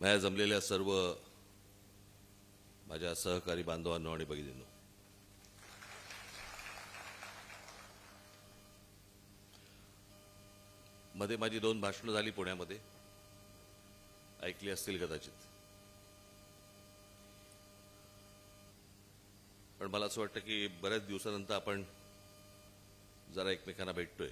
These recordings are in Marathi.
माझ्या जमलेल्या सर्व माझ्या सहकारी बांधवांनो आणि भगिनींनो, मध्ये माझी 2 भाषणं झाली पुण्यामध्ये, ऐकली असतील कदाचित. पण मला असं वाटतं की बऱ्याच दिवसानंतर आपण जरा एकमेकांना भेटतोय.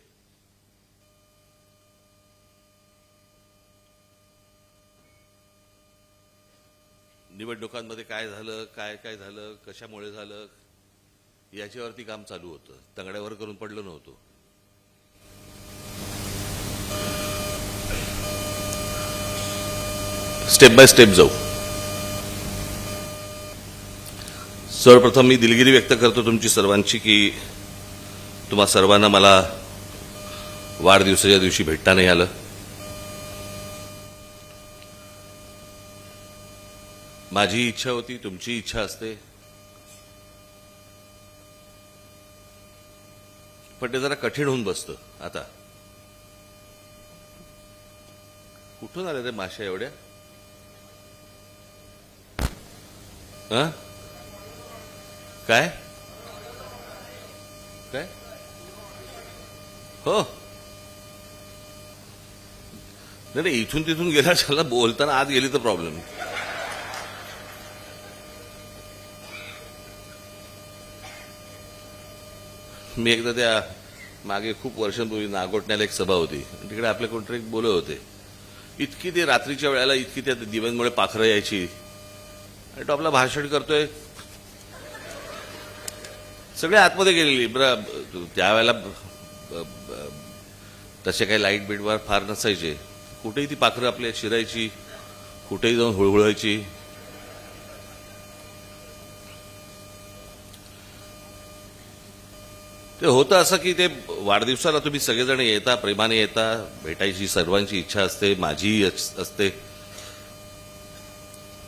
निवडणुकांमध्ये काय झालं, काय झालं, कशामुळे झालं, याच्यावरती काम चालू होतं. तंगड्यावर करून पडलं नव्हतं. स्टेप बाय स्टेप जाऊ. सर्वप्रथम मी दिलगिरी व्यक्त करतो तुमची सर्वांची की तुम्हा सर्वांना मला वाढदिवसाच्या दिवशी भेटता नाही आलं. माझी इच्छा होती, तुमची इच्छा असते, पण ते जरा कठीण होऊन बसतं. आता कुठून आले रे माश्या एवढ्या? काय काय हो नाही, इथून तिथून गेला चला, बोलताना आत गेली तर प्रॉब्लेम. मी एकदा त्या मागे खूप वर्षांपूर्वी नागोठण्याला एक सभा होती, तिकडे आपले कोणतरी एक बोलत होते. इतकी ते रात्रीच्या वेळेला इतकी त्या दिव्यांमुळे पाखरं यायची आणि तो आपला भाषण करतोय, सगळे आतमध्ये गेलेली. बरं, त्यावेळेला तसे काही लाईट बीटवर फार नसायचे. कुठेही ती पाखरं आपल्या शिरायची, कुठेही जाऊन हुळहुळायची. ते होतं असं की ते वाढदिवसाला तुम्ही सगळेजण येता, प्रेमाने येता, भेटायची सर्वांची इच्छा असते, माझीही असते.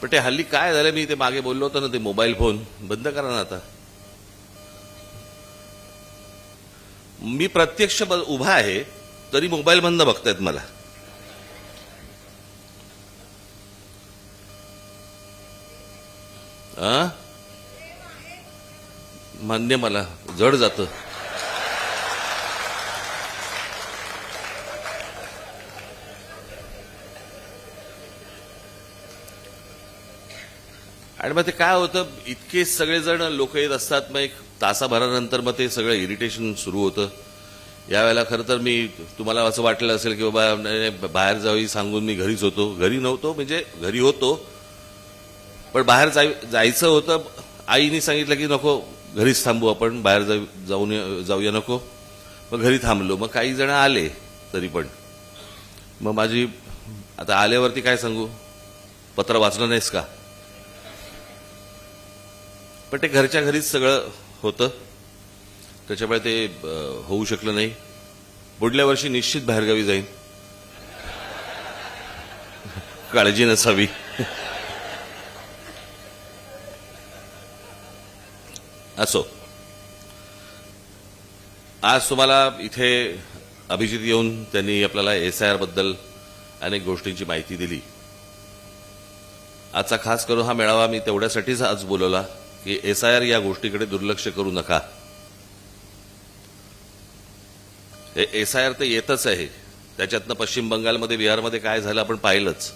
पण ते हल्ली काय झालं, मी ते मागे बोललो होतो ना, ते मोबाईल फोन बंद करा ना आता. मी प्रत्यक्ष उभा आहे तरी मोबाईल बंद बघतायत मला. मान्य, मला जड जातं. आणि मग ते काय होतं, इतके सगळेजण लोक येत असतात, मग एक तासाभरानंतर मग ते सगळं इरिटेशन सुरू होतं. यावेळेला खरं तर मी तुम्हाला असं वाटलं असेल की बाबा बाहेर जावी सांगून मी घरीच होतो. घरी नव्हतो, म्हणजे घरी होतो पण बाहेर जायचं होतं. आईने सांगितलं की नको, घरीच थांबू आपण, बाहेर जाऊया नको. मग घरी थांबलो. मग काही जण आले तरी पण. मग माझी आता आल्यावरती काय सांगू, पत्र वाचलं नाहीस का? पण ते घरच्या घरीच सगळं होतं, त्याच्यामुळे ते होऊ शकलं नाही. पुढल्या वर्षी निश्चित बाहेरगावी जाईन, काळजी नसावी. असो, आज तुम्हाला इथे अभिजित येऊन त्यांनी आपल्याला SIR बद्दल अनेक गोष्टींची माहिती दिली. आजचा खास करून हा मेळावा मी तेवढ्यासाठीच आज बोलवला की SIR या गोष्टीकडे दुर्लक्ष करू नका. हे SIR तर येतच आहे, त्याच्यातनं पश्चिम बंगालमध्ये, बिहारमध्ये काय झालं आपण पाहिलंच.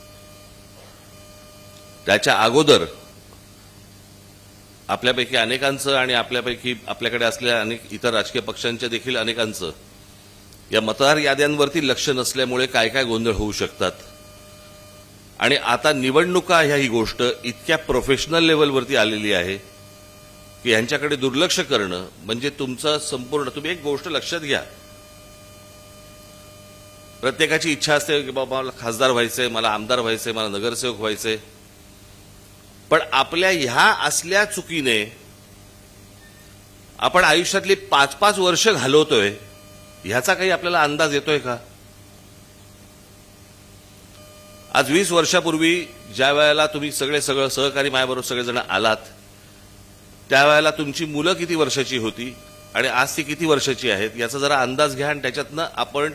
त्याच्या अगोदर आपल्यापैकी अनेकांचं आणि आपल्यापैकी आपल्याकडे असलेल्या अनेक इतर राजकीय पक्षांच्या देखील अनेकांचं या मतदार याद्यांवरती लक्ष नसल्यामुळे काय काय गोंधळ होऊ शकतात. आणि आता निवडणुका ह्या ही गोष्ट इतक्या प्रोफेशनल लेवलवरती आलेली आहे की यांच्याकडे दुर्लक्ष करणं म्हणजे तुमचं संपूर्ण. तुम्ही एक गोष्ट लक्षात घ्या, प्रत्येकाची इच्छा असते की बाबा मला खासदार व्हायचंय, मला आमदार व्हायचंय, मला नगरसेवक व्हायचंय. पण आपल्या ह्या असल्या चुकीने आपण आयुष्यातली 5-5 वर्ष घालवतोय, ह्याचा काही आपल्याला अंदाज येतोय का? आज 20 वर्षापूर्वी ज्या वेळेला तुम्ही सगळं सहकारी माझ्याबरोबर सगळेजण आलात, त्यावेळेला तुमची मुलं किती वर्षाची होती आणि आज ती किती वर्षाची आहेत याचा जरा अंदाज घ्या. आणि त्याच्यातनं आपण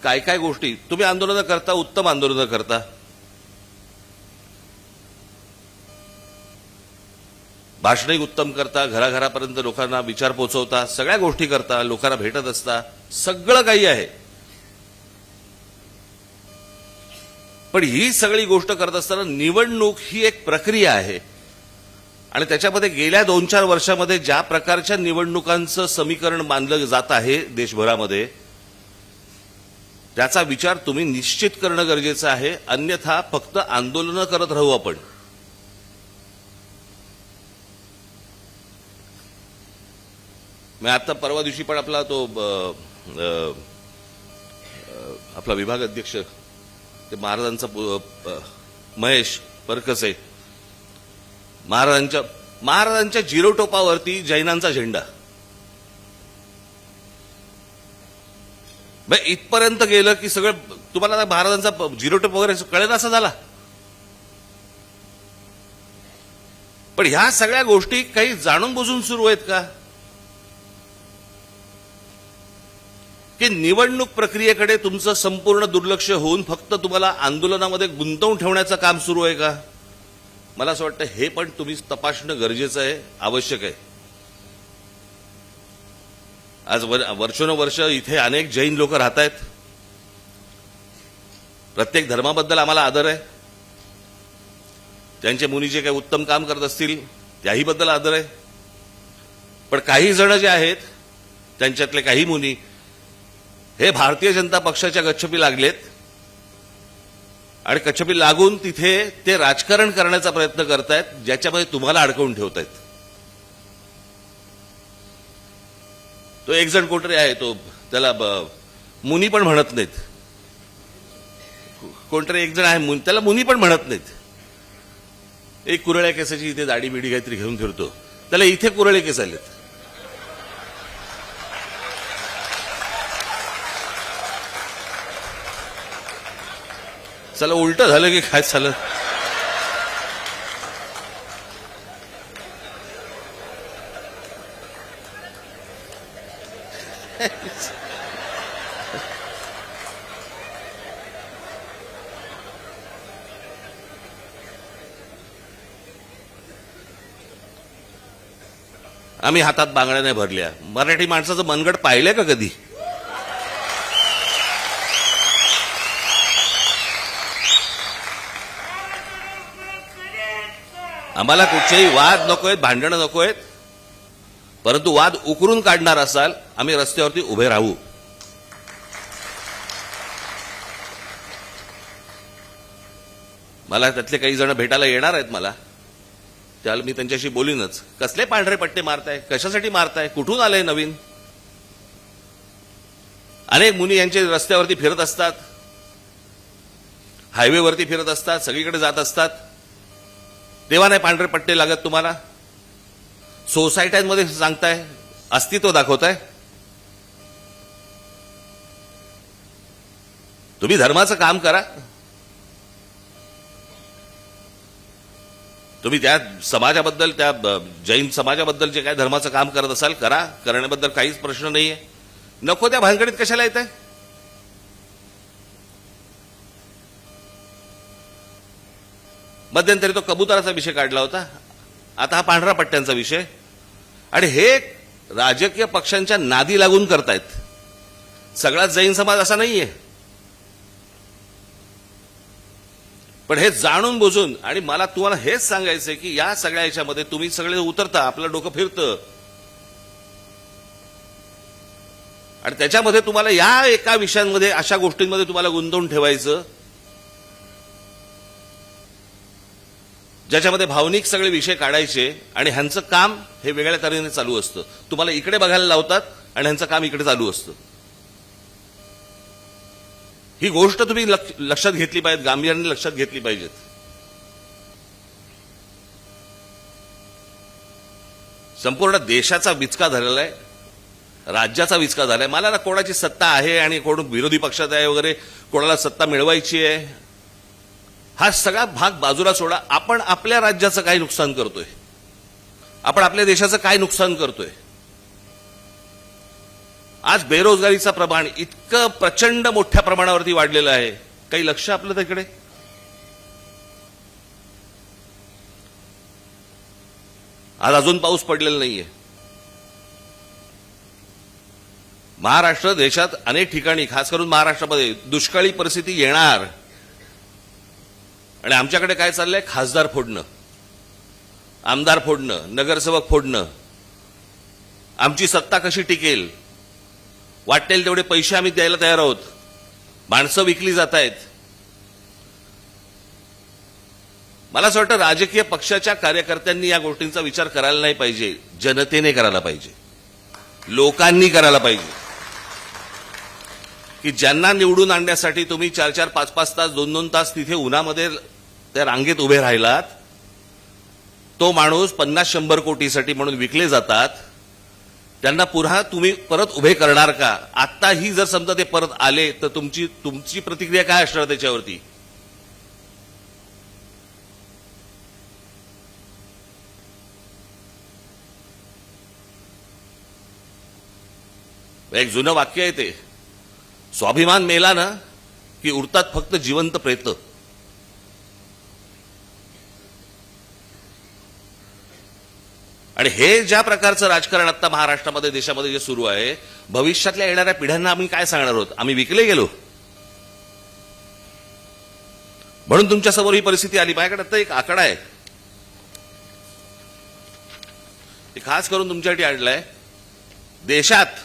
काय काय गोष्टी, तुम्ही आंदोलनं करता, उत्तम आंदोलनं करता, भाषणही उत्तम करता, घराघरापर्यंत लोकांना विचार पोहोचवता, सगळ्या गोष्टी करता, लोकांना भेटत असता, सगळं काही आहे. पण ही सगळी गोष्ट करत असताना निवडणूक ही एक प्रक्रिया आहे आणि त्याच्यामध्ये गेल्या 2-4 वर्षामध्ये ज्या प्रकारच्या निवडणुकांचं समीकरण मानलं जात आहे देशभरामध्ये, त्याचा विचार तुम्ही निश्चित करणं गरजेचं आहे. अन्यथा फक्त आंदोलनं करत राहू आपण. मी आता परवा दिवशी पण आपला तो आपला विभाग अध्यक्ष ते महाराजांचा महेश परकसे, महाराजांच्या जिरोटोपावरती जैनांचा झेंडा, इथपर्यंत गेलं की सगळं तुम्हाला महाराजांचा जिरोटोप वगैरे कळेल असं झाला. पण ह्या सगळ्या गोष्टी काही जाणून बुजून सुरू आहेत का? की निवडणूक प्रक्रियेकडे तुमचं संपूर्ण दुर्लक्ष होऊन फक्त तुम्हाला आंदोलनामध्ये गुंतवून ठेवण्याचं काम सुरू आहे का? मला असं वाटतं हे पण तुम्ही तपासणं गरजेचं आहे, आवश्यक आहे. आज वर्षोनवर्ष इथे अनेक जैन लोक राहत आहेत. प्रत्येक धर्माबद्दल आम्हाला आदर आहे. त्यांचे मुनी जे काही उत्तम काम करत असतील त्याही बद्दल आदर आहे. पण काही जण जे आहेत त्यांच्यातले काही मुनी हे भारतीय जनता पक्षाच्या गच्छपी लागलेत आणि गच्छपी लागून तिथे ते राजकारण करण्याचा प्रयत्न करतायत, ज्याच्यामध्ये तुम्हाला अडकवून ठेवतायत. तो एक जण कोणतरी आहे, तो त्याला मुनी पण म्हणत नाहीत. कोणतरी एक जण आहे त्याला मुनी पण म्हणत नाहीत. एक कुरळ्या केसाची इथे दाढी बिडी काहीतरी घेऊन फिरतो, त्याला इथे कुरळे केस आलेत. चला उलट झालं की काय झालं? आम्ही हातात बांगड्या नाही भरल्या. मराठी माणसाचं मनगट पाहिलंय का कधी? आम्हाला कुठचेही वाद नकोयत, भांडणं नकोयत, परंतु वाद उकरून काढणार असाल आम्ही रस्त्यावरती उभे राहू. मला त्यातले काही जण भेटायला येणार आहेत. मला त्याला मी त्यांच्याशी बोलीनच. कसले पांढरे पट्टे मारताय, कशासाठी मारताय, कुठून आलंय नवीन? अनेक मुनी यांचे रस्त्यावरती फिरत असतात, हायवेवरती फिरत असतात, सगळीकडे जात असतात. तेव्हा नाही पांढरे पट्टे लागत तुम्हाला? सोसायट्यांमध्ये सांगताय, अस्तित्व दाखवताय. तुम्ही धर्माचं काम करा. तुम्ही त्या समाजाबद्दल, त्या जैन समाजाबद्दल जे काय धर्माचं काम करत असाल करा, करण्याबद्दल काहीच प्रश्न नाहीये. नको त्या भानगडीत कशाला येत आहे? मध्यंतरी तो कबुतराचा विषय काढला होता, आता हा पांढरा पट्ट्यांचा विषय. आणि हे राजकीय पक्षांच्या नादी लागून करतायत. सगळा जैन समाज असा नाहीये, पण हे जाणून बुजून. आणि मला तुम्हाला हेच सांगायचंय की या सगळ्या याच्यामध्ये तुम्ही सगळे उतरता, आपलं डोकं फिरतं आणि त्याच्यामध्ये तुम्हाला या एका विषयांमध्ये, अशा गोष्टींमध्ये तुम्हाला गुंतवून ठेवायचं ज्याच्यामध्ये भावनिक सगळे विषय काढायचे आणि ह्यांचं काम हे वेगळ्या तऱ्हेने चालू असतं. तुम्हाला इकडे बघायला लावतात आणि ह्यांचं काम इकडे चालू असतं. ही गोष्ट तुम्ही लक्षात घेतली पाहिजे, गांभीर्याने लक्षात घेतली पाहिजेत. संपूर्ण देशाचा विचका झालेला आहे, राज्याचा विचका झालाय. मला ना कोणाची सत्ता आहे आणि कोण विरोधी पक्षात आहे वगैरे, कोणाला सत्ता मिळवायची आहे, हा सगळा भाग बाजूला सोडा. आपण आपल्या राज्याचं काय नुकसान करतोय, आपण आपल्या देशाचं काय नुकसान करतोय. आज बेरोजगारीचं प्रमाण इतकं प्रचंड मोठ्या प्रमाणावरती वाढलेलं आहे, काही लक्ष आपलं तिकडे? आज अजून पाऊस पडलेला नाहीये. महाराष्ट्र देशात अनेक ठिकाणी, खास करून महाराष्ट्रामध्ये दुष्काळी परिस्थिती येणार. आणि आमच्याकडे काय चाललंय? खासदार फोडणं, आमदार फोडणं, नगरसेवक फोडणं. आमची सत्ता कशी टिकेल, वाटेल तेवढे पैसे आम्ही द्यायला तयार आहोत. माणसं विकली जात आहेत. मला असं वाटतं राजकीय पक्षाच्या कार्यकर्त्यांनी या गोष्टींचा विचार करायला नाही पाहिजे. जनतेने करायला पाहिजे, लोकांनी करायला पाहिजे. की ज्यांना निवडून आणण्यासाठी तुम्ही 4-4, 5-5 तास, 2-2 तास तिथे उन्हामध्ये त्या रांगेत उभे राहिलात, तो माणूस 50-100 कोटीसाठी म्हणून विकले जातात. त्यांना पुन्हा तुम्ही परत उभे करणार का? आत्ताही जर समजा ते परत आले तर तुमची प्रतिक्रिया काय असणार त्याच्यावरती? एक जुनं वाक्य आहे ते, स्वाभिमान मेला ना की उरतात फक्त जिवंत प्रेत. आणि हे ज्या प्रकारचं राजकारण आता महाराष्ट्रामध्ये, देशामध्ये जे सुरू आहे, भविष्यातल्या येणाऱ्या पिढ्यांना आम्ही काय सांगणार आहोत? आम्ही विकले गेलो म्हणून तुमच्यासमोर ही परिस्थिती आली. माझ्याकडे आता एक आकडा आहे, खास करून तुमच्यासाठी आणलाय. देशात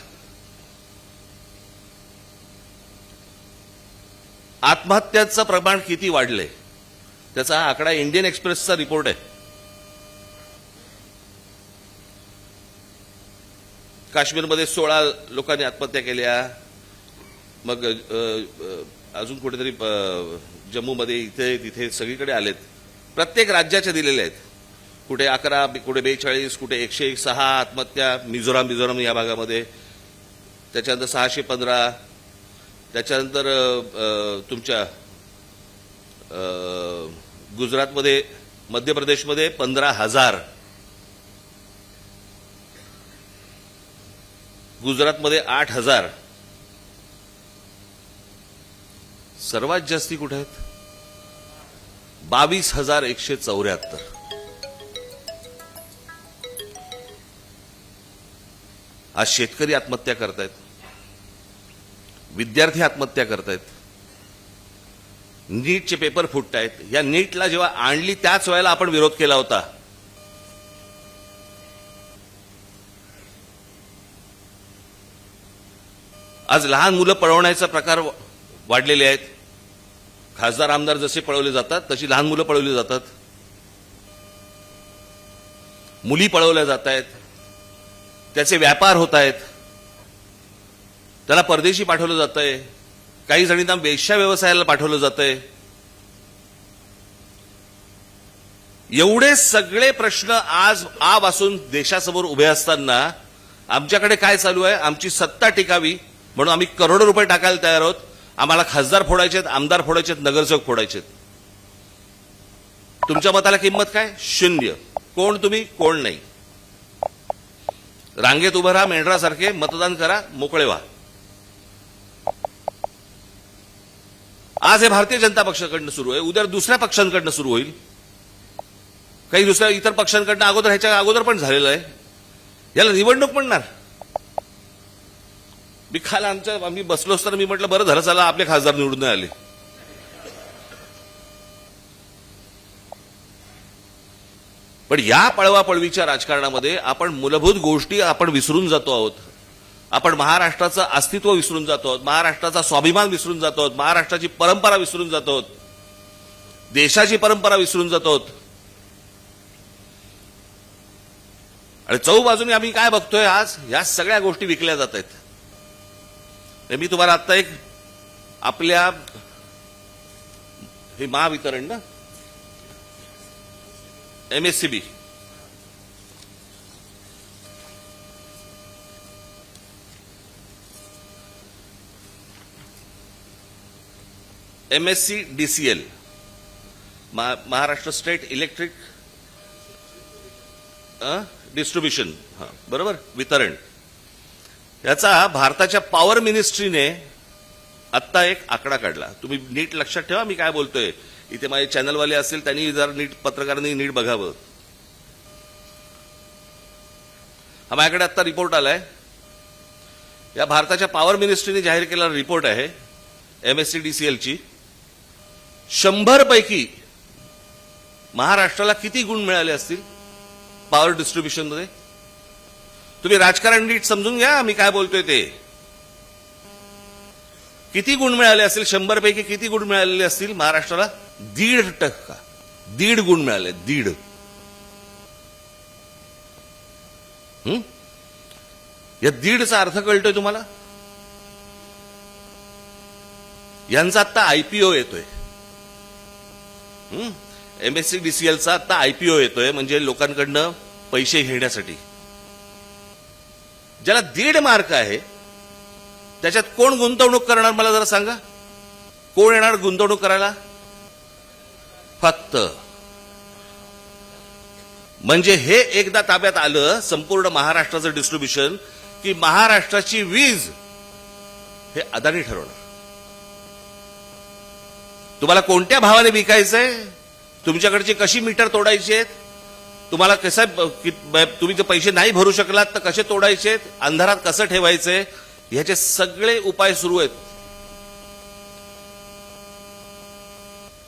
आत्महत्याचं प्रमाण किती वाढलंय त्याचा हा आकडा इंडियन एक्सप्रेसचा रिपोर्ट आहे. काश्मीरमध्ये 16 लोकांनी आत्महत्या केल्या. मग अजून कुठेतरी जम्मूमध्ये, इथे तिथे सगळीकडे आलेत. प्रत्येक राज्याच्या दिलेल्या आहेत. कुठे 11, कुठे 42, कुठे 106 आत्महत्या. मिझोराम या भागामध्ये. त्याच्यानंतर 615. त्याच्यानंतर तुमच्या गुजरातमध्ये, मध्य प्रदेशमध्ये 15,000. गुजरातमध्ये 8,000. सर्वात जास्ती कुठे आहेत? 22,174. आज शेतकरी आत्महत्या करतायत, विद्यार्थी आत्महत्या करतायत, नीटचे पेपर फुटतायत. या नीटला जेव्हा आणली त्याच वेळेला आपण विरोध केला होता. आज लहान मुलं पळवण्याचा प्रकार वाढलेले आहेत. खासदार आमदार जसे पळवले जातात तशी लहान मुलं पळवली जातात. मुली पळवल्या जात आहेत. त्याचे व्यापार होत आहेत. त्याला परदेशी पाठवलं जातंय. काही जणींना वेश्या व्यवसायाला पाठवलं जातंय. एवढे सगळे प्रश्न आज आपासून देशासमोर उभे असताना आमच्याकडे काय चालू आहे? आमची सत्ता टिकावी म्हणून आम्ही करोडो रुपये टाकायला तयार आहोत. आम्हाला खासदार फोडायचेत, आमदार फोडायचेत, नगरसेवक फोडायचेत. तुमच्या मताला किंमत काय? 0. कोण तुम्ही, कोण नाही. रांगेत उभं राहा, मेंढरासारखे मतदान करा, मोकळे व्हा. आज हे भारतीय जनता पक्षाकडनं सुरू आहे, उद्या दुसऱ्या पक्षांकडनं सुरू होईल. काही दुसऱ्या इतर पक्षांकडनं अगोदर, ह्याच्या अगोदर पण झालेलं आहे. याला निवडणूक म्हणणार? मी काल आम्ही बसलो असताना मी म्हटलं बरं झालं चला आपले खासदार निवडून नाही आले. पण या पळवापळवीच्या राजकारणामध्ये आपण मूलभूत गोष्टी आपण विसरून जातो आहोत. आपण महाराष्ट्राचं अस्तित्व विसरून जातो आहोत. महाराष्ट्राचा स्वाभिमान विसरून जातो आहोत. महाराष्ट्राची परंपरा विसरून जातो आहोत. देशाची परंपरा विसरून जातो आहोत. आणि चौबाजूने आम्ही काय बघतोय आज? या सगळ्या गोष्टी विकल्या जात आहेत. मी तुम्हाला आता एक आपल्या हे महावितरण ना, MSCB, MSCDCL, Maharashtra state electric distribution, बरोबर, वितरण. याचा भारताच्या पॉवर मिनिस्ट्रीने आत्ता एक आकडा काढला. तुम्ही नीट लक्षात ठेवा मी काय बोलतोय. इथे माझे चॅनलवाले असतील त्यांनी जर नीट, पत्रकारांनी नीट बघावं. हा माझ्याकडे आता रिपोर्ट आलाय. या भारताच्या पॉवर मिनिस्ट्रीने जाहीर केलेला रिपोर्ट आहे MSCDCLची. 100 पैकी महाराष्ट्राला किती गुण मिळाले असतील पॉवर डिस्ट्रीब्युशनमध्ये? तुम्ही राजकारण नीट समजून घ्या मी काय बोलतोय ते. किती गुण मिळाले असतील? 100 पैकी किती गुण मिळालेले असतील महाराष्ट्राला? 1.5%. 1.5 गुण मिळाले. 1.5. या 1.5चा अर्थ कळतोय तुम्हाला? यांचा आता IPO येतोय. MSCDCLचा आता IPO येतोय, म्हणजे लोकांकडनं पैसे घेण्यासाठी. ज्याला 1.5 मार्क आहे त्याच्यात कोण गुंतवणूक करणार मला जरा सांगा. कोण येणार गुंतवणूक करायला? फक्त. म्हणजे हे एकदा ताब्यात आलं संपूर्ण महाराष्ट्राचं डिस्ट्रीब्युशन की महाराष्ट्राची वीज हे अदानी ठरवणार. तुम्हाला कोणत्या भावाने विकायचंय, तुमच्याकडची कशी मीटर तोडायची आहेत, तुम्हाला कसं तुम्ही जर पैसे नाही भरू शकलात तर कसे तोडायचे, अंधारात कसं ठेवायचंय, ह्याचे सगळे उपाय सुरू आहेत.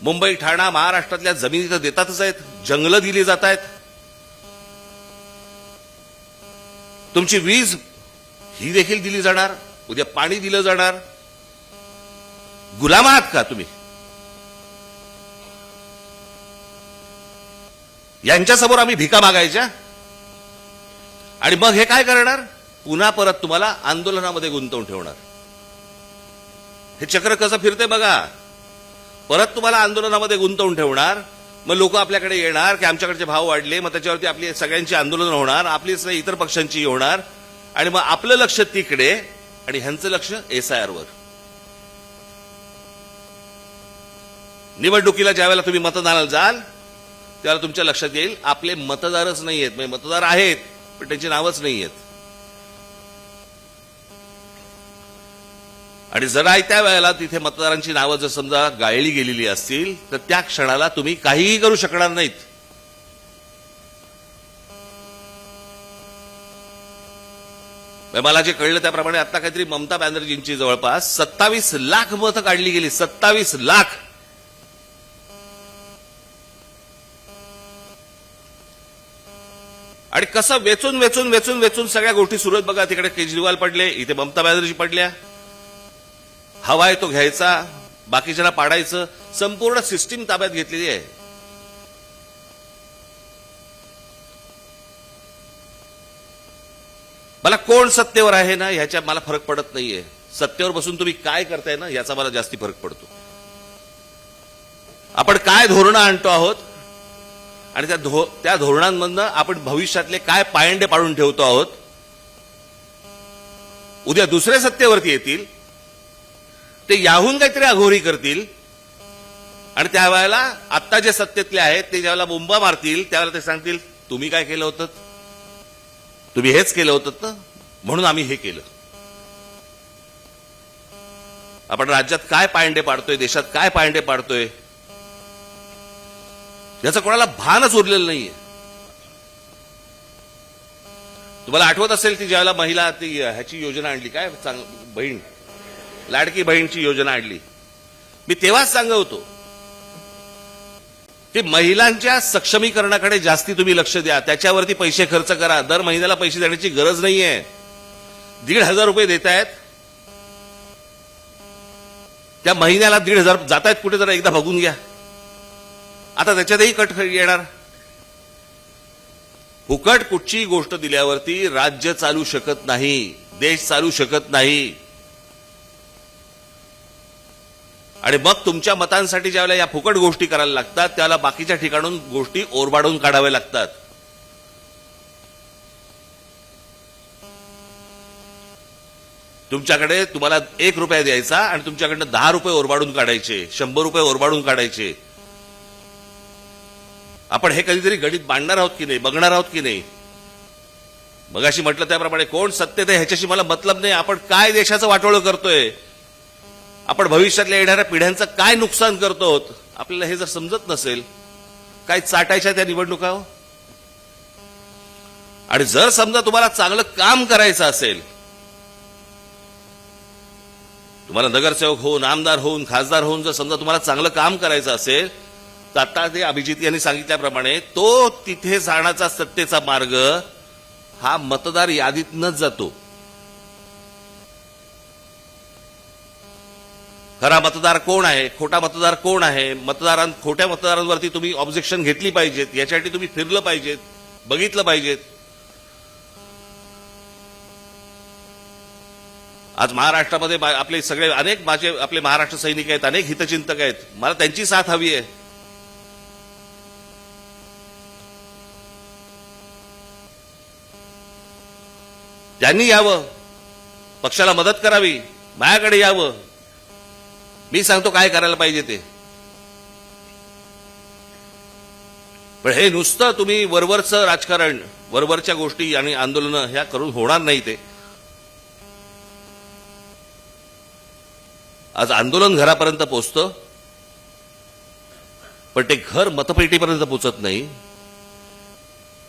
मुंबई ठाणा महाराष्ट्रातल्या जमिनी तर देतातच आहेत, जंगलं दिली जात आहेत. तुमची वीज ही देखील दिली जाणार, उद्या पाणी दिलं जाणार. गुलाम आहात का तुम्ही? यांच्यासमोर आम्ही भिका मागायच्या आणि मग हे काय करणार? पुन्हा परत तुम्हाला आंदोलनामध्ये गुंतवून ठेवणार. हे चक्र कसं फिरते बघा. परत तुम्हाला आंदोलनामध्ये गुंतवून ठेवणार, मग लोक आपल्याकडे येणार की आमच्याकडचे भाव वाढले, मग त्याच्यावरती आपली सगळ्यांची आंदोलन होणार, आपलीच नाही इतर पक्षांची होणार, आणि मग आपलं लक्ष तिकडे आणि ह्यांचं लक्ष SIR वर. निवडणुकीला ज्यावेळेला तुम्ही मतदानाला जाल त्यावेळेला तुमच्या लक्षात येईल आपले मतदारच नाही आहेत. म्हणजे मतदार आहेत पण त्यांची नावच नाही आहेत. आणि जरा त्या वेळेला तिथे मतदारांची नावं जर समजा गाळली गेलेली असतील तर त्या क्षणाला तुम्ही काहीही करू शकणार नाहीत. मला जे कळलं त्याप्रमाणे आता काहीतरी ममता बॅनर्जींची जवळपास 27 लाख मतं काढली गेली. 27 लाख. आणि कसं वेचून वेचून वेचून वेचून सगळ्या गोष्टी सुरू आहेत बघा. तिकडे केजरीवाल पडले, इथे ममता बॅनर्जी पडल्या. हवा आहे तो घ्यायचा, बाकीच्यांना पाडायचं, संपूर्ण सिस्टीम ताब्यात घेतलेली आहे. मला कोण सत्तेवर आहे ना ह्याच्या मला फरक पडत नाहीये. सत्तेवर बसून तुम्ही काय करताय ना याचा मला जास्ती फरक पडतो. आपण काय धोरणं आणतो आहोत आणि त्या धोरणांमधनं आपण भविष्यातले काय पायंडे पाडून ठेवतो आहोत. उद्या दुसरे सत्तेवरती येतील, ते याहून काहीतरी अघोरी करतील आणि त्यावेळेला आत्ता जे सत्तेतले आहेत ते ज्यावेळेला बोंबा मारतील त्यावेळेला ते सांगतील तुम्ही काय केलं होतं, तुम्ही हेच केलं होतं ना म्हणून आम्ही हे केलं. आपण राज्यात काय पायंडे पाडतोय, देशात काय पायंडे पाडतोय याचं कोणाला भानच उरलेलं नाहीये. तुम्हाला आठवत असेल की ज्यावेळेला महिला ती ह्याची योजना आणली, काय बहीण लाडकी बहीणची योजना आणली, मी तेव्हाच सांगत होतो की महिलांच्या सक्षमीकरणाकडे जास्ती तुम्ही लक्ष द्या, त्याच्यावरती पैसे खर्च करा. दर महिन्याला पैसे देण्याची गरज नाहीये. 1,500 रुपये देत आहेत, त्या महिन्याला 1,500 जात आहेत कुठे जरा एकदा बघून घ्या. आता त्याच्यातही कट येणार. फुकट कुठची गोष्ट दिल्यावरती राज्य चालू शकत नाही, देश चालू शकत नाही. आणि मग तुमच्या मतांसाठी ज्यावेळेला या फुकट गोष्टी करायला लागतात त्याला बाकीच्या ठिकाणून गोष्टी ओरबाडून काढाव्या लागतात. तुमच्याकडे तुम्हाला 1 रुपया द्यायचा आणि तुमच्याकडनं 10 रुपये ओरबाडून काढायचे, 100 रुपये ओरबाडून काढायचे. आपण हे कधीतरी गणित मांडणार आहोत की नाही, बघणार आहोत की नाही. मगाशी म्हटलं त्याप्रमाणे कोण सत्तेत आहे ह्याच्याशी मला मतलब नाही. आपण काय देशाचं वाटोळं करतोय, आपण भविष्यातल्या येणाऱ्या पिढ्यांचं काय नुकसान करतो आहोत, आपल्याला हे जर समजत नसेल काय चाटायच्या त्या निवडणुका. आणि जर समजा तुम्हाला चांगलं काम करायचं असेल, तुम्हाला नगरसेवक होऊन, आमदार होऊन, खासदार होऊन जर समजा तुम्हाला चांगलं काम करायचं असेल, तर आता ते अभिजित यांनी सांगितल्याप्रमाणे तो तिथे जाण्याचा सत्तेचा मार्ग हा मतदार यादीतनच जातो. खरा मतदार कोण आहे, खोटा मतदार कोण आहे, खोट्या मतदारांवरती तुम्ही ऑब्जेक्शन घेतली पाहिजेत, याच्यासाठी तुम्ही फिरलं पाहिजेत, बघितलं पाहिजेत. आज महाराष्ट्रामध्ये आपले सगळे अनेक आपले महाराष्ट्र सैनिक आहेत, अनेक हितचिंतक आहेत. मला त्यांची साथ हवी आहे. त्यांनी यावं, पक्षाला मदत करावी, माझ्याकडे यावं, मी सांगतो काय करायला पाहिजे ते. पण हे नुसतं तुम्ही वरवरचं राजकारण, वरवरच्या गोष्टी आणि आंदोलनं ह्या करून होणार नाही. ते आज आंदोलन घरापर्यंत पोहोचतं, पण ते घर मतपेटीपर्यंत पोहोचत नाही.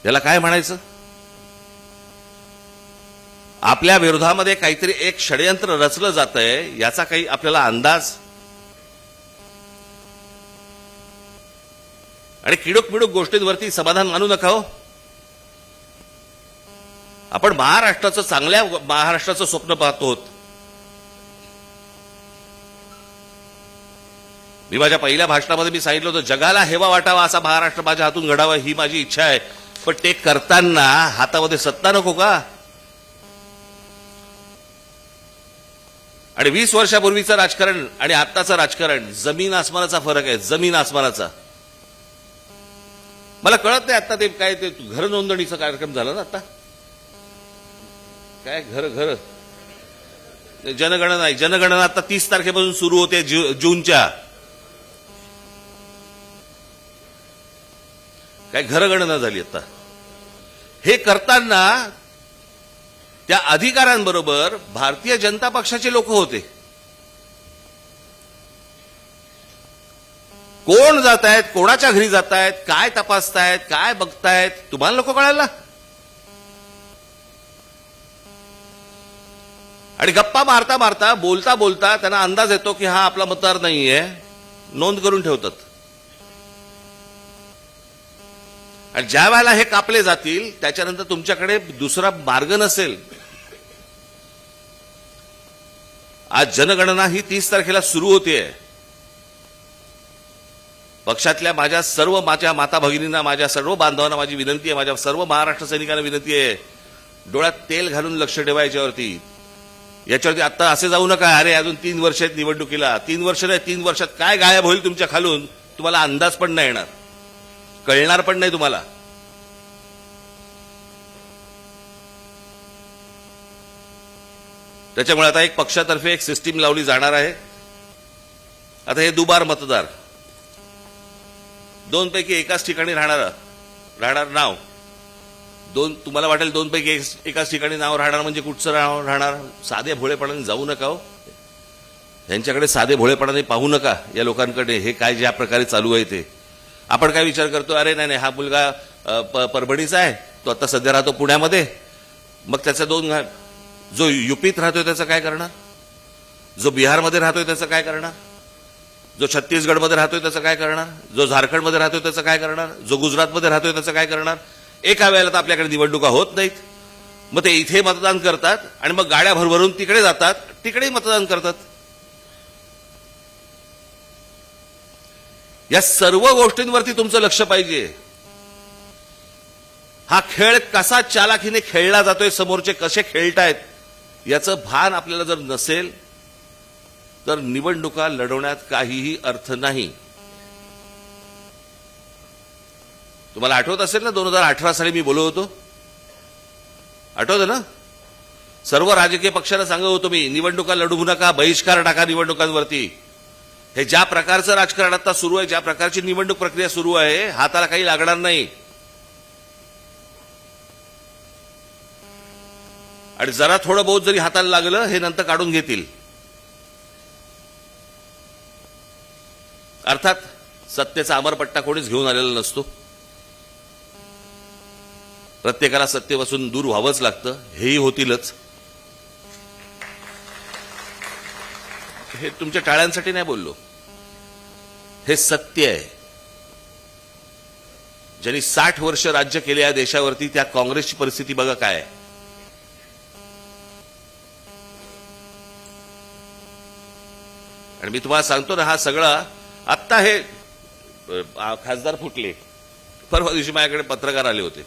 याला काय म्हणायचं? आपल्या विरोधामध्ये काहीतरी एक षडयंत्र रचलं जातंय, याचा काही आपल्याला अंदाज? आणि किडूक मिडूक गोष्टींवरती समाधान मानू नका हो. आपण महाराष्ट्राचं, चांगल्या महाराष्ट्राचं स्वप्न पाहतो. मी माझ्या पहिल्या भाषणामध्ये मी सांगितलं होतं, जगाला हेवा वाटावा असा महाराष्ट्र माझ्या हातून घडावा ही माझी इच्छा आहे. पण ते करताना हातामध्ये सत्ता नको का? आणि 20 वर्षापूर्वीचं राजकारण आणि आत्ताचं राजकारण जमीन आसमानाचा फरक आहे, जमीन आसमानाचा. मला कळत नाही आता ते काय ते घर नोंदणीचा कार्यक्रम झाला ना, आता काय घर जनगणना नाही, जनगणना आता 30 तारखेपासून सुरू होते, जूनच्या. काय घरगणना झाली आता. हे करताना त्या अधिकाऱ्यांबरोबर भारतीय जनता पक्षाचे लोक होते. कोण जात आहेत, कोणाच्या घरी जात आहेत, काय तपासतायत, काय बघतायत, तुम्हाला नको कळायला? आणि गप्पा मारता मारता, बोलता बोलता त्यांना अंदाज येतो की हा आपला मतदार नाहीये, नोंद करून ठेवतात. आणि ज्या वेळेला हे कापले जातील त्याच्यानंतर तुमच्याकडे दुसरा मार्ग नसेल. आज जनगणना ही 30 तारखेला सुरू होतेय. पक्षातल्या माझ्या माता भगिनींना, माझ्या सर्व बांधवांना माझी विनंती आहे, माझ्या सर्व महाराष्ट्र सैनिकांना विनंती आहे, डोळ्यात तेल घालून लक्ष ठेवा याच्यावरती. आता असे जाऊ नका, अरे अजून 3 वर्ष आहेत निवडणुकीला. 3 वर्ष नाही, 3 वर्षात काय गायब होईल तुमच्या खालून तुम्हाला अंदाज पण नाही येणार, कळणार पण नाही तुम्हाला. त्याच्यामुळे आता एक पक्षातर्फे एक सिस्टीम लावली जाणार आहे. आता हे दुबार मतदार, 2 पैकी एकाच ठिकाणी राहणार नाव. तुम्हाला वाटेल 2 पैकी एकाच ठिकाणी नाव राहणार म्हणजे कुठचं नाव राहणार? साधे भोळेपणाने जाऊ नका हो, यांच्याकडे साधे भोळेपणाने पाहू नका. या लोकांकडे हे काय ज्या प्रकारे चालू आहे ते. आपण काय विचार करतो, अरे नाही हा मुलगा परभणीचा आहे, तो आता सध्या राहतो पुण्यामध्ये, मग त्याचा 2 जो युपीत राहतोय त्याचं काय करणार, जो बिहारमध्ये राहतोय त्याचं काय करणार, जो छत्तीसगडमध्ये राहतोय त्याचं काय करणार, जो झारखंडमध्ये राहतोय त्याचं काय करणार, जो गुजरातमध्ये राहतोय त्याचं काय करणार. एका वेळेला तर आपल्याकडे निवडणुका होत नाहीत. मग ते इथे मतदान करतात आणि मग गाड्या भरभरून तिकडे जातात, तिकडेही मतदान करतात. या सर्व गोष्टींवरती तुमचं लक्ष पाहिजे. हा खेळ कसा चालाखीने खेळला जातोय, समोरचे कसे खेळतायत, याचं भान आपल्याला जर नसेल तर निवडणुका लढवण्यात काहीही अर्थ नाही. तुम्हाला आठवत असेल ना, 2018 साली मी बोललो होतो, आठवतं ना? सर्व राजकीय पक्षांना सांगत होतो मी, निवडणुका लढवू नका, बहिष्कार टाका निवडणुकांवरती. हे ज्या प्रकारचं राजकारण आता सुरू आहे, ज्या प्रकारची निवडणूक प्रक्रिया सुरू आहे, हाताला काही लागणार नाही. आणि जरा थोडं बहुत जरी हाताला लागलं, हे नंतर काढून घेतील. अर्थात सत्तेचा अमरपट्टा कोणीच घेऊन आलेला नसतो. प्रत्येकाला सत्तेपासून दूर व्हावंच लागतं, हेही होतीलच. हे तुमच्या टाळ्यांसाठी नाही बोललो, हे सत्य आहे. ज्यांनी 60 वर्ष राज्य केले या देशावरती, त्या काँग्रेसची परिस्थिती बघा काय आहे. आणि मी तुम्हाला सांगतो ना, हा सगळा आत्ता हे खासदार फुटले, परवा दिवशी माझ्याकडे पत्रकार आले होते.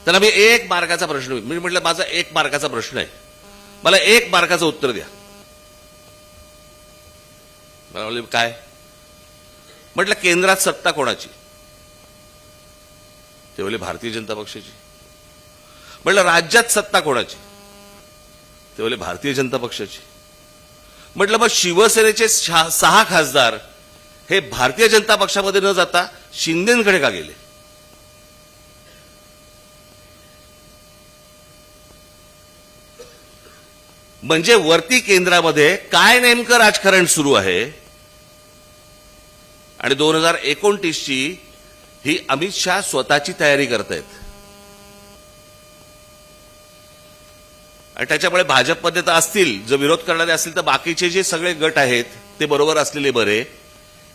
त्यांना मी 1 मार्काचा प्रश्न, मी म्हटलं माझा 1 मार्काचा प्रश्न आहे, मला 1 मार्काचं उत्तर द्या. मला म्हणले काय? म्हटलं केंद्रात सत्ता कोणाची? ते बोलले भारतीय जनता पक्षाची. म्हटलं राज्यात सत्ता कोणाची? ते बोलले भारतीय जनता पक्षाची. म्हटलं मग शिवसेनेचे 6 खासदार हे भारतीय जनता पक्षामध्ये न जाता शिंदेकडे का गेले? म्हणजे वरती केंद्रामध्ये काय नेमकं राजकारण सुरू आहे. आणि 2029ची ही अमित शहा स्वतःची तयारी करतायत. आणि त्याच्यामुळे भाजपमध्ये तर असतील, जर विरोध करणारे असतील तर बाकीचे जे सगळे गट आहेत ते बरोबर असलेले बरे,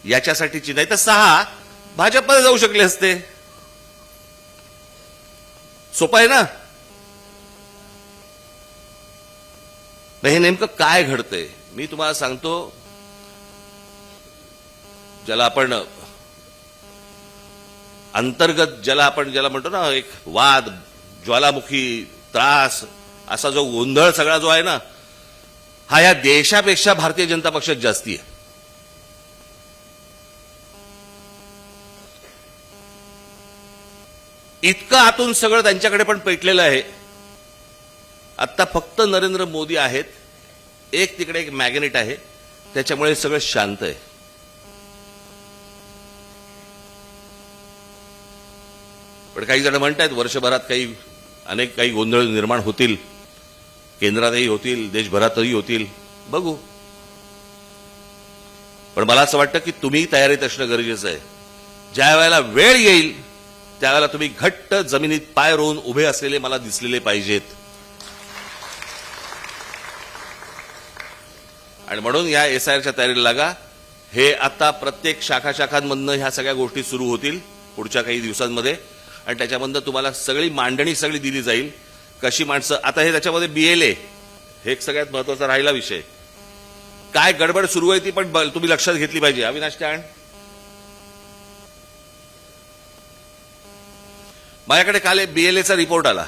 याच्यासाठीची नाही तर 6 भाजपमध्ये जाऊ शकले असते. सोपं आहे ना. हे नेमकं काय घडतंय मी तुम्हाला सांगतो. ज्याला आपण अंतर्गत, ज्याला म्हणतो ना, एक वाद, ज्वालामुखी, त्रास, असा जो गोंधळ सगळा जो आहे ना, हा या देशापेक्षा भारतीय जनता पक्षात जास्ती आहे. इतकं आतून सगळं त्यांच्याकडे पण पेटलेलं आहे. आता फक्त नरेंद्र मोदी आहेत, एक तिकडे एक मॅग्नेट आहे, त्याच्यामुळे सगळं शांत आहे. पण काही जण म्हणतात वर्षभरात काही गोंधळ निर्माण होतील, केंद्रातही होतील, देशभरातही होतील, बघू. पण मला असं वाटतं की तुम्ही तयारीत असणं गरजेचं आहे. ज्या वेळेला वेळ येईल त्यावेळेला तुम्ही घट्ट जमिनीत पाय रोवून उभे असलेले मला दिसलेले पाहिजेत. आणि म्हणून या एसआयआरच्या तयारीला लागा. हे आता प्रत्येक शाखांमधनं ह्या सगळ्या गोष्टी सुरू होतील पुढच्या काही दिवसांमध्ये. आणि त्याच्यामधनं तुम्हाला सगळी मांडणी दिली जाईल. कशी माणसं, आता हे त्याच्यामध्ये BLA हे एक सगळ्यात महत्वाचा राहिला विषय. काय गडबड सुरू आहे ती पण तुम्ही लक्षात घेतली पाहिजे. अविनाश टाण, माझ्याकडे काल BLAचा रिपोर्ट आला.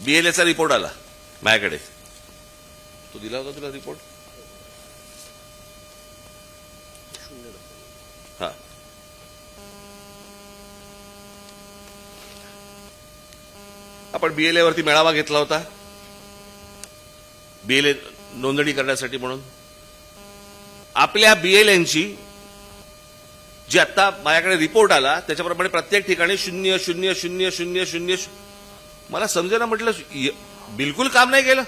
BLAचा रिपोर्ट आला माझ्याकडे. तो दिला होता तुला रिपोर्ट? हा. आपण BLA वरती मेळावा घेतला होता, BLA नोंदणी करण्यासाठी. म्हणून आपल्या BLAंची जी आता माझ्याकडे रिपोर्ट आला त्याच्याप्रमाणे प्रत्येक ठिकाणी 0,0,0,0,0,0. मला समजेना, म्हटलं बिलकुल काम नाही केलं.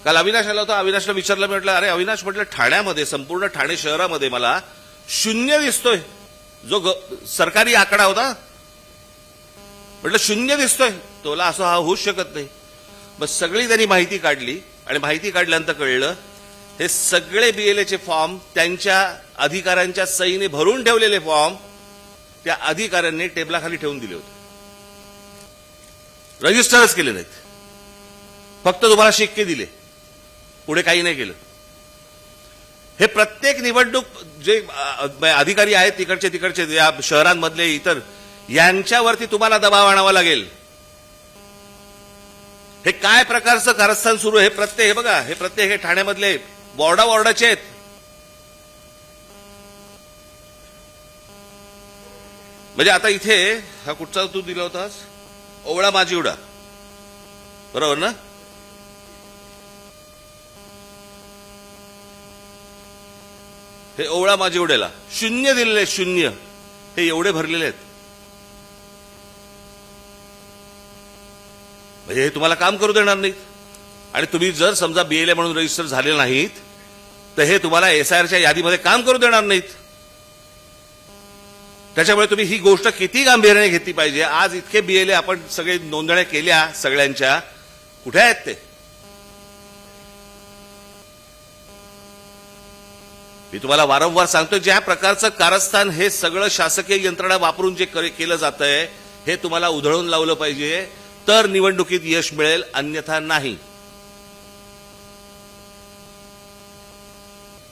काल अविनाश आला होता, अविनाशला विचारलं, म्हटलं अरे अविनाश, म्हटलं ठाण्यामध्ये, संपूर्ण ठाणे शहरामध्ये मला 0 दिसतोय. जो सरकारी आकडा होता, म्हटलं 0 दिसतोय. तोला असं हा होऊच शकत नाही. मग सगळी त्यांनी माहिती काढली आणि माहिती काढल्यानंतर कळलं हे सगळे BLAचे फॉर्म त्यांच्या अधिकाऱ्यांच्या सहीने भरून ठेवलेले फॉर्म त्या अधिकाऱ्यांनी टेबलाखाली ठेवून दिले होते. रजिस्टरच केले नाहीत, फक्त तुम्हाला शिक्के दिले, पुढे काही नाही केलं. हे प्रत्येक निवडणूक जे अधिकारी आहेत तिकडचे या शहरांमधले इतर, यांच्यावरती तुम्हाला दबाव आणावा लागेल. हे काय प्रकारचं कारस्थान सुरू आहे? हे बघा, हे प्रत्येक हे ठाण्यामधले वॉर्डाचे आहेत. म्हणजे आता इथे हा कुठचा तू दिला होतास? ओवळा माजिवडा, बरोबर ना? हे ओवळा माजिवड्याला 0 दिलेले, 0. हे एवढे भरलेले आहेत. म्हणजे हे तुम्हाला काम करू देणार नाहीत. आणि तुम्ही जर समजा BLA म्हणून रजिस्टर झाले नाहीत तर हे तुम्हाला एसआयआरच्या यादीमध्ये काम करू देणार नाहीत. त्याच्यामुळे तुम्ही ही गोष्ट किती गांभीर्याने घेतली पाहिजे. आज इतके बीएलए आपण सगळे नोंदण्या केल्या सगळ्यांच्या, कुठे आहेत ते? मी तुम्हाला वारंवार सांगतो, ज्या प्रकारचं कारस्थान हे सगळं शासकीय यंत्रणा वापरून जे केलं जातंय हे तुम्हाला उधळून लावलं पाहिजे, तर निवडणुकीत यश मिळेल, अन्यथा नाही.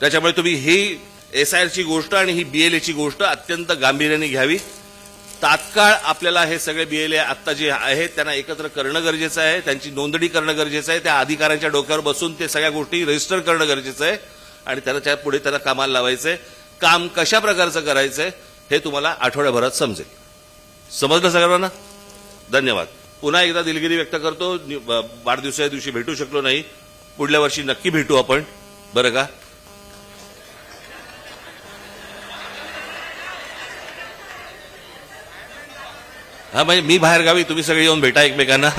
त्याच्यामुळे तुम्ही ही एसआयआरची गोष्ट आणि ही बीएलएची गोष्ट अत्यंत गांभीर्याने घ्यावी. तात्काळ आपल्याला हे सगळे बीएलए आता जे आहेत त्यांना एकत्र करणं गरजेचं आहे, त्यांची नोंदणी करणं गरजेचं आहे, त्या अधिकाऱ्यांच्या डोक्यावर बसून ते सगळ्या गोष्टी रजिस्टर करणं गरजेचं आहे आणि त्याच्या पुढे त्यांना कामाला लावायचंय. काम कशा प्रकारचं करायचंय हे तुम्हाला आठवड्याभरात समजेल. समजलं सगळ्यांना? धन्यवाद. पुन्हा एकदा दिलगिरी व्यक्त करतो, वाढदिवसाच्या दिवशी भेटू शकलो नाही, पुढल्या वर्षी नक्की भेटू आपण, बरं का? हा, म्हणजे मी बाहेर गावी, तुम्ही सगळे येऊन भेटा एकमेकांना.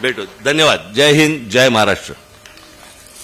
भेटू. धन्यवाद. जय हिंद, जय महाराष्ट्र.